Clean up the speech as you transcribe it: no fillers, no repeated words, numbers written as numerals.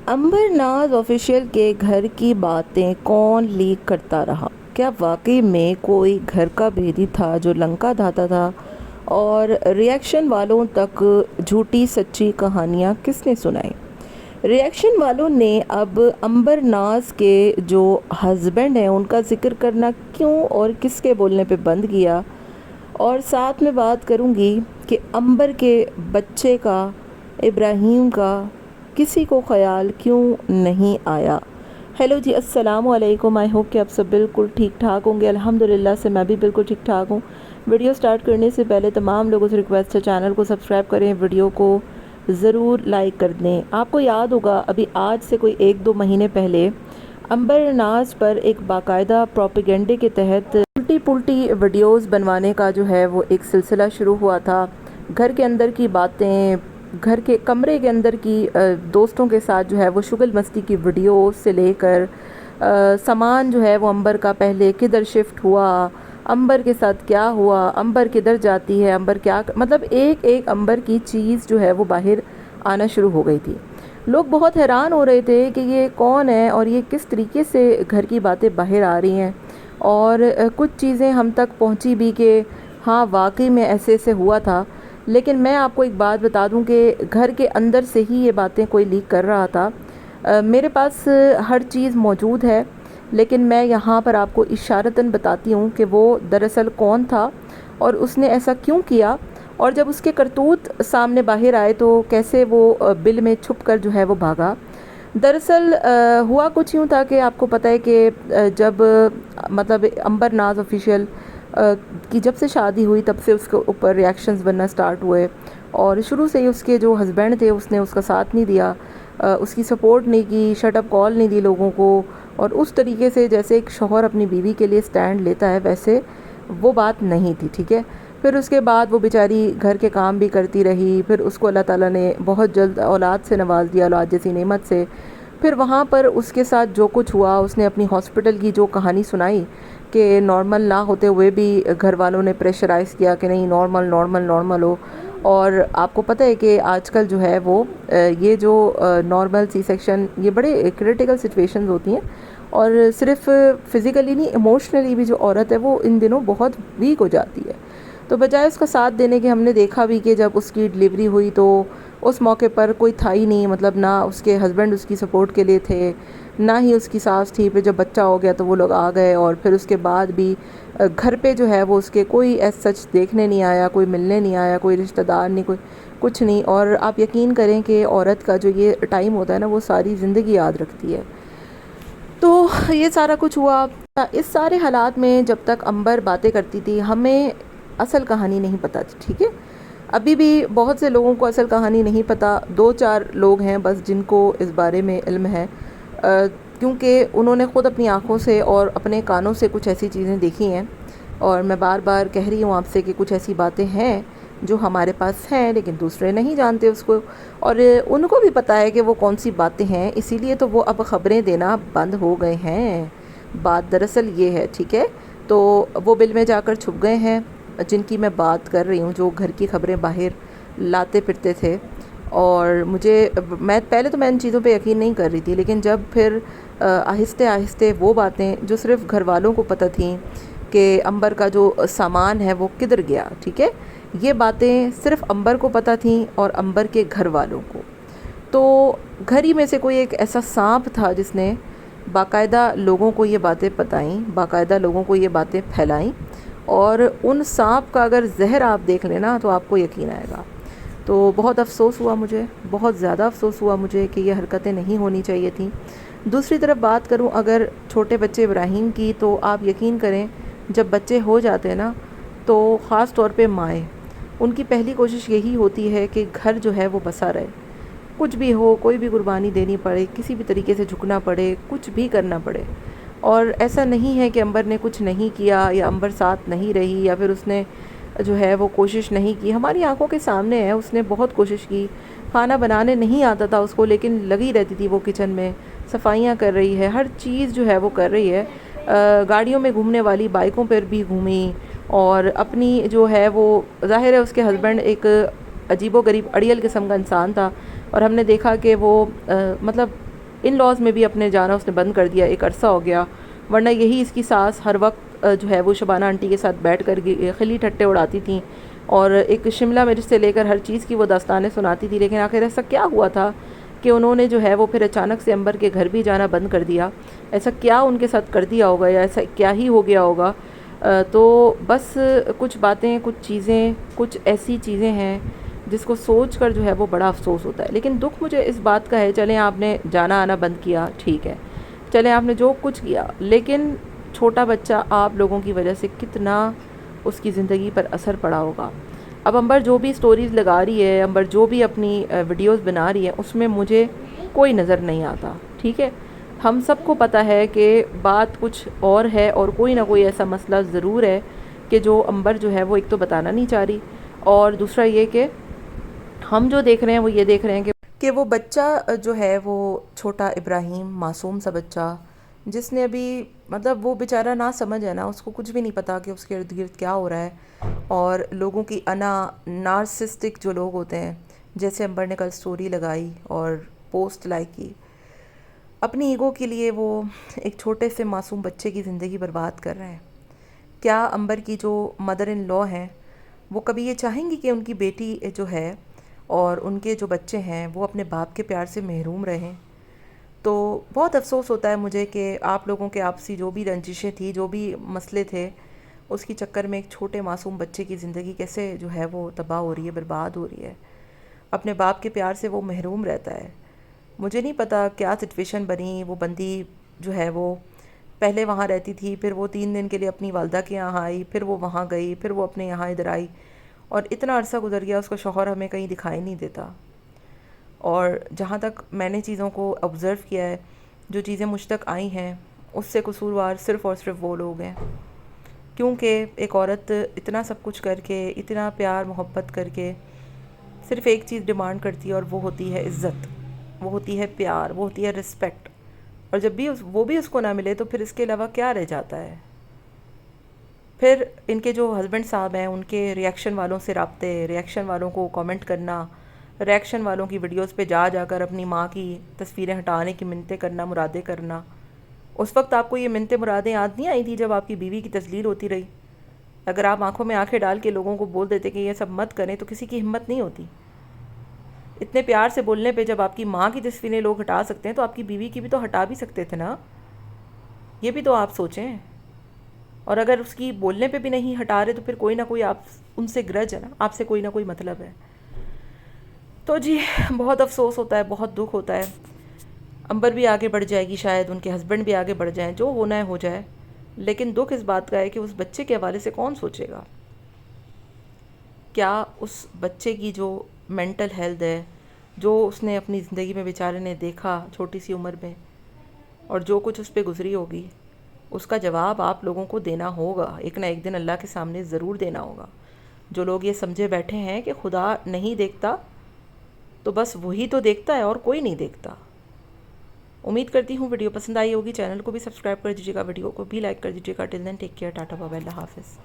अंबर नाज ऑफिशियल के घर की बातें कौन लीक करता रहा? क्या वाकई में कोई घर का भेदी था जो लंका धाता था? और रिएक्शन वालों तक झूठी सच्ची कहानियाँ किसने सुनाई? रिएक्शन वालों ने अब अंबर नाज के जो हस्बैंड हैं उनका जिक्र करना क्यों और किसके बोलने पे बंद किया, और साथ में बात करूँगी कि अंबर के बच्चे का, इब्राहिम का, किसी को ख़याल क्यों नहीं आया। हेलो जी, अस्सलाम वालेकुम। आई होप कि आप सब बिल्कुल ठीक ठाक होंगे। अल्हम्दुलिल्लाह से मैं भी बिल्कुल ठीक ठाक हूँ। वीडियो स्टार्ट करने से पहले तमाम लोगों से रिक्वेस्ट है, चैनल को सब्सक्राइब करें, वीडियो को ज़रूर लाइक कर दें। आपको याद होगा अभी आज से कोई 1-2 महीने पहले अंबर नाज पर एक बाकायदा प्रोपेगेंडे के तहत उल्टी पुल्टी वीडियोस बनवाने का जो है वो एक सिलसिला शुरू हुआ था। घर के अंदर की बातें, घर के कमरे के अंदर की दोस्तों के साथ जो है वो शुगल मस्ती की वीडियो से लेकर सामान जो है वो अंबर का पहले किधर शिफ्ट हुआ, अंबर के साथ क्या हुआ, अंबर किधर जाती है, अंबर क्या, मतलब एक एक अंबर की चीज़ जो है वो बाहर आना शुरू हो गई थी। लोग बहुत हैरान हो रहे थे कि ये कौन है और ये किस तरीके से घर की बातें बाहर आ रही हैं। और कुछ चीज़ें हम तक पहुंची भी कि हाँ वाकई में ऐसे ऐसे हुआ था। लेकिन मैं आपको एक बात बता दूं कि घर के अंदर से ही ये बातें कोई लीक कर रहा था। मेरे पास हर चीज़ मौजूद है, लेकिन मैं यहाँ पर आपको इशारतन बताती हूँ कि वो दरअसल कौन था और उसने ऐसा क्यों किया, और जब उसके करतूत सामने बाहर आए तो कैसे वो बिल में छुप कर जो है वो भागा। दरअसल हुआ कुछ यूँ था कि आपको पता है कि जब मतलब अंबर नाज ऑफिशियल की जब से शादी हुई तब से उसके ऊपर रिएक्शंस बनना स्टार्ट हुए, और शुरू से ही उसके जो हस्बैंड थे उसने उसका साथ नहीं दिया, उसकी सपोर्ट नहीं की, शट अप कॉल नहीं दी लोगों को। और उस तरीके से जैसे एक शौहर अपनी बीवी के लिए स्टैंड लेता है वैसे वो बात नहीं थी, ठीक है। फिर उसके बाद वो बेचारी घर के काम भी करती रही, फिर उसको अल्लाह ताला ने बहुत जल्द औलाद से नवाज दिया, औलाद जैसी नेमत से। फिर वहाँ पर उसके साथ जो कुछ हुआ, उसने अपनी हॉस्पिटल की जो कहानी सुनाई कि नॉर्मल ना होते हुए भी घर वालों ने प्रेशराइज़ किया कि नहीं नॉर्मल नॉर्मल नॉर्मल हो। और आपको पता है कि आजकल जो है वो ये जो नॉर्मल सी सेक्शन, ये बड़े क्रिटिकल सिचुएशंस होती हैं, और सिर्फ फिज़िकली नहीं, इमोशनली भी जो औरत है वो इन दिनों बहुत वीक हो जाती है। तो बजाय उसका साथ देने के हमने देखा भी कि जब उसकी डिलीवरी हुई तो उस मौके पर कोई था ही नहीं, मतलब ना उसके हस्बैंड उसकी सपोर्ट के लिए थे, ना ही उसकी सास थी। फिर जब बच्चा हो गया तो वो लोग आ गए, और फिर उसके बाद भी घर पे जो है वो उसके कोई ऐसा सच देखने नहीं आया, कोई मिलने नहीं आया, कोई रिश्तेदार नहीं, कोई कुछ नहीं। और आप यकीन करें कि औरत का जो ये टाइम होता है ना वो सारी ज़िंदगी याद रखती है। तो ये सारा कुछ हुआ। इस सारे हालात में जब तक अंबर बातें करती थी हमें असल कहानी नहीं पता थी, ठीक है। अभी भी बहुत से लोगों को असल कहानी नहीं पता, 2-4 लोग हैं बस जिनको इस बारे में इल्म है, क्योंकि उन्होंने ख़ुद अपनी आँखों से और अपने कानों से कुछ ऐसी चीज़ें देखी हैं। और मैं बार बार कह रही हूँ आपसे कि कुछ ऐसी बातें हैं जो हमारे पास हैं लेकिन दूसरे नहीं जानते उसको, और उनको भी पता है कि वो कौन सी बातें हैं, इसीलिए तो वो अब ख़बरें देना बंद हो गए हैं। बात दरअसल ये है, ठीक है। तो वो बिल में जाकर छुप गए हैं जिनकी मैं बात कर रही हूँ, जो घर की ख़बरें बाहर लाते फिरते थे। और मैं पहले तो मैं इन चीज़ों पे यकीन नहीं कर रही थी, लेकिन जब फिर आहिस्ते आहिस्ते वो बातें जो सिर्फ़ घर वालों को पता थी कि अंबर का जो सामान है वो किधर गया, ठीक है, ये बातें सिर्फ़ अंबर को पता थी और अंबर के घर वालों को। तो घर ही में से कोई एक ऐसा सांप था जिसने बाकायदा लोगों को ये बातें बताईं, बाकायदा लोगों को ये बातें फैलाईं, और उन सांप का अगर जहर आप देख लेना तो आपको यकीन आएगा। तो बहुत अफ़सोस हुआ मुझे, बहुत ज़्यादा अफ़सोस हुआ मुझे कि ये हरकतें नहीं होनी चाहिए थी। दूसरी तरफ बात करूं अगर छोटे बच्चे इब्राहिम की, तो आप यकीन करें जब बच्चे हो जाते हैं ना तो ख़ास तौर पे माएँ, उनकी पहली कोशिश यही होती है कि घर जो है वो बसा रहे, कुछ भी हो, कोई भी कुर्बानी देनी पड़े, किसी भी तरीके से झुकना पड़े, कुछ भी करना पड़े। और ऐसा नहीं है कि अंबर ने कुछ नहीं किया या अंबर साथ नहीं रही या फिर उसने जो है वो कोशिश नहीं की। हमारी आंखों के सामने है, उसने बहुत कोशिश की, खाना बनाने नहीं आता था उसको लेकिन लगी रहती थी वो किचन में, सफाइयाँ कर रही है, हर चीज़ जो है वो कर रही है। गाड़ियों में घूमने वाली बाइकों पर भी घूमी, और अपनी जो है वो ज़ाहिर है उसके हस्बैंड एक अजीबो गरीब अड़ियल किस्म का इंसान था, और हमने देखा कि वो मतलब ان لاز میں بھی اپنے جانا اس نے بند کر دیا، ایک عرصہ ہو گیا، ورنہ یہی اس کی ساس ہر وقت جو ہے وہ شبانہ آنٹی کے ساتھ بیٹھ کر خلی ٹھٹے اڑاتی تھیں اور ایک شملہ مرچ سے لے کر ہر چیز کی وہ داستانیں سناتی تھی. لیکن آخر ایسا کیا ہوا تھا کہ انہوں نے جو ہے وہ پھر اچانک سے امبر کے گھر بھی جانا بند کر دیا؟ ایسا کیا ان کے ساتھ کر دیا ہوگا یا ایسا کیا ہی ہو گیا ہوگا؟ تو بس کچھ باتیں، کچھ چیزیں، کچھ ایسی چیزیں ہیں جس کو سوچ کر جو ہے وہ بڑا افسوس ہوتا ہے. لیکن دکھ مجھے اس بات کا ہے، چلیں آپ نے جانا آنا بند کیا، ٹھیک ہے، چلیں آپ نے جو کچھ کیا، لیکن چھوٹا بچہ آپ لوگوں کی وجہ سے کتنا اس کی زندگی پر اثر پڑا ہوگا. اب امبر جو بھی سٹوریز لگا رہی ہے، امبر جو بھی اپنی ویڈیوز بنا رہی ہے، اس میں مجھے کوئی نظر نہیں آتا. ٹھیک ہے، ہم سب کو پتہ ہے کہ بات کچھ اور ہے اور کوئی نہ کوئی ایسا مسئلہ ضرور ہے کہ جو امبر جو ہے وہ ایک تو بتانا نہیں چاہ رہی، اور دوسرا یہ کہ ہم جو دیکھ رہے ہیں وہ یہ دیکھ رہے ہیں کہ وہ بچہ جو ہے وہ چھوٹا ابراہیم، معصوم سا بچہ جس نے ابھی مطلب وہ بیچارہ نہ سمجھ ہے نا، اس کو کچھ بھی نہیں پتا کہ اس کے ارد گرد کیا ہو رہا ہے. اور لوگوں کی نارسسٹک جو لوگ ہوتے ہیں، جیسے امبر نے کل سٹوری لگائی اور پوسٹ لائک کی، اپنی ایگو کے لیے وہ ایک چھوٹے سے معصوم بچے کی زندگی برباد کر رہے ہیں. کیا امبر کی جو مدر ان لا ہیں وہ کبھی یہ چاہیں گی کہ ان کی بیٹی جو ہے اور ان کے جو بچے ہیں وہ اپنے باپ کے پیار سے محروم رہیں؟ تو بہت افسوس ہوتا ہے مجھے کہ آپ لوگوں کے آپسی جو بھی رنجشیں تھی، جو بھی مسئلے تھے، اس کی چکر میں ایک چھوٹے معصوم بچے کی زندگی کیسے جو ہے وہ تباہ ہو رہی ہے، برباد ہو رہی ہے. اپنے باپ کے پیار سے وہ محروم رہتا ہے. مجھے نہیں پتا کیا سچویشن بنی، وہ بندی جو ہے وہ پہلے وہاں رہتی تھی، پھر وہ 3 دن کے لیے اپنی والدہ کے یہاں آئی، پھر وہ وہاں گئی، پھر وہ اپنے یہاں ادھر آئی، اور اتنا عرصہ گزر گیا، اس کا شوہر ہمیں کہیں دکھائی نہیں دیتا. اور جہاں تک میں نے چیزوں کو آبزرو کیا ہے، جو چیزیں مجھ تک آئی ہیں، اس سے قصوروار صرف اور صرف وہ لوگ ہیں. کیونکہ ایک عورت اتنا سب کچھ کر کے، اتنا پیار محبت کر کے صرف ایک چیز ڈیمانڈ کرتی ہے، اور وہ ہوتی ہے عزت، وہ ہوتی ہے پیار، وہ ہوتی ہے رسپیکٹ. اور جب بھی وہ بھی اس کو نہ ملے تو پھر اس کے علاوہ کیا رہ جاتا ہے؟ پھر ان کے جو ہسبینڈ صاحب ہیں، ان کے ریاکشن والوں سے رابطے، ریاکشن والوں کو کامنٹ کرنا، ریاکشن والوں کی ویڈیوز پہ جا جا کر اپنی ماں کی تصویریں ہٹانے کی منتیں کرنا، مرادیں کرنا. اس وقت آپ کو یہ منتیں مرادیں یاد نہیں آئی تھی جب آپ کی بیوی کی تذلیل ہوتی رہی؟ اگر آپ آنکھوں میں آنکھیں ڈال کے لوگوں کو بول دیتے کہ یہ سب مت کریں تو کسی کی ہمت نہیں ہوتی. اتنے پیار سے بولنے پہ جب آپ کی ماں کی تصویریں لوگ ہٹا سکتے ہیں تو آپ کی بیوی کی بھی تو ہٹا بھی سکتے تھے نا. یہ بھی تو آپ سوچیں. اور اگر اس کی بولنے پہ بھی نہیں ہٹا رہے تو پھر کوئی نہ کوئی آپ ان سے گرج ہے نا، آپ سے کوئی نہ کوئی مطلب ہے. تو جی بہت افسوس ہوتا ہے، بہت دکھ ہوتا ہے. امبر بھی آگے بڑھ جائے گی، شاید ان کے ہسبینڈ بھی آگے بڑھ جائیں، جو ہونا ہے ہو جائے. لیکن دکھ اس بات کا ہے کہ اس بچے کے حوالے سے کون سوچے گا؟ کیا اس بچے کی جو مینٹل ہیلتھ ہے، جو اس نے اپنی زندگی میں بیچارے نے دیکھا چھوٹی سی عمر میں، اور جو کچھ اس پہ گزری ہوگی، اس کا جواب آپ لوگوں کو دینا ہوگا. ایک نہ ایک دن اللہ کے سامنے ضرور دینا ہوگا. جو لوگ یہ سمجھے بیٹھے ہیں کہ خدا نہیں دیکھتا، تو بس وہی تو دیکھتا ہے اور کوئی نہیں دیکھتا. امید کرتی ہوں ویڈیو پسند آئی ہوگی. چینل کو بھی سبسکرائب کر دیجیے گا، ویڈیو کو بھی لائک کر دیجیے گا. Till then take care, tata bye bye, اللہ حافظ.